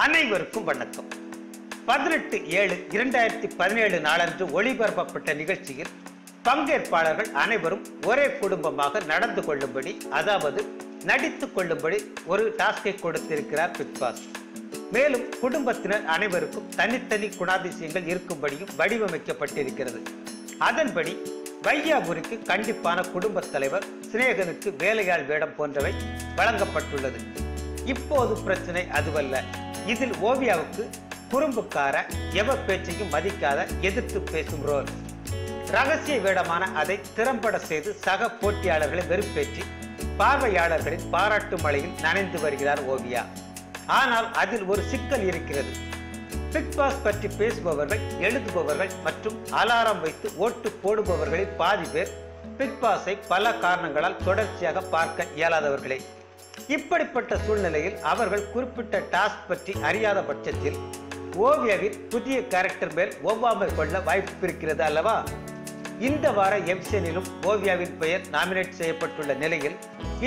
அனைவருக்கும் வணக்கம். 18/7/2017 நாளன்று ஒளிபரப்பப்பட்ட நிகழ்ச்சியில் பங்கேற்பாளர்கள் அனைவரும் ஒரே குடும்பமாக நடந்து கொள்ளும்படி, அதாவது நடித்துக் கொள்ளும்படி ஒரு டாஸ்கை கொடுத்திருக்கிறார் பிக் பாஸ். மேலும் குடும்பத்தினர் அனைவருக்கும் தனித்தனி குணாதிசயங்கள் இருக்கும்படியும் வடிவமைக்கப்பட்டிருக்கிறது. அதன்படி வையாபுரிக்கு கண்டிப்பான குடும்பத் தலைவர், சிநேகனுக்கு வேலையாள் வேடம் போன்றவை வழங்கப்பட்டுள்ளது. இப்போது பிரச்சனை அதுவல்ல. இதில் ஓவியாவுக்கு குறும்புக்கார, எவர் பேச்சையும் மதிக்காத, எதிர்த்து பேசும் ரோல். ரகசிய வேடமான அதை திறம்பட செய்து சக போட்டியாளர்களை வெறுப்பேற்றி பார்வையாளர்களின் பாராட்டு மழையில் நனைந்து வருகிறார் ஓவியா. ஆனால் அதில் ஒரு சிக்கல் இருக்கிறது. பிக் பாஸ் பற்றி பேசுபவர்கள், எழுதுபவர்கள் மற்றும் அலாரம் வைத்து ஓட்டு போடுபவர்களில் பாதி பேர் பிக் பாஸை பல காரணங்களால் தொடர்ச்சியாக பார்க்க இயலாதவர்களே. இப்படிப்பட்ட சூழ்நிலையில் அவர்கள் குறிப்பிட்ட டாஸ்க் பற்றி அறியாத பட்சத்தில் ஓவியாவின் புதிய கேரக்டர் மேல் ஒவ்வாமை கொள்ள வாய்ப்பு இருக்கிறது அல்லவா? இந்த வார எம்சனிலும் ஓவியாவின் பெயர் நாமினேட் செய்யப்பட்டுள்ள நிலையில்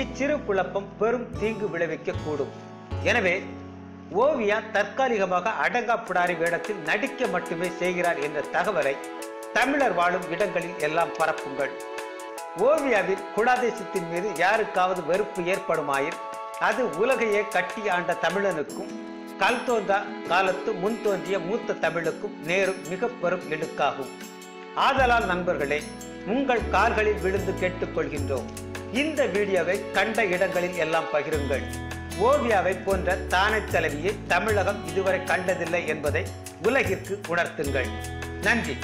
இச்சிறு குழப்பம் பெரும் தீங்கு விளைவிக்க கூடும். எனவே ஓவியா தற்காலிகமாக அடங்காப்புடாரி வேடத்தில் நடிக்க மட்டுமே செய்கிறார் என்ற தகவலை தமிழர் வாழும் இடங்களில் எல்லாம் பரப்புங்கள். ஓவியாவின் குணாதிசயத்தின் மீது யாருக்காவது வெறுப்பு ஏற்படுமாயின் அது உலகையே கட்டி ஆண்ட தமிழனுக்கும் கல் தோன்றா காலத்து முன் தோன்றிய மூத்த தமிழுக்கும் நேரும் மிக பெரும் இழுக்காகும். ஆதலால் நண்பர்களே, உங்கள் கால்களில் விழுந்து கேட்டுக்கொள்கின்றோம், இந்த வீடியோவை கண்ட இடங்களில் எல்லாம் பகிருங்கள். ஓவியாவை போன்ற தானை தலைவியை தமிழகம் இதுவரை கண்டதில்லை என்பதை உலகிற்கு உணர்த்துங்கள். நன்றி.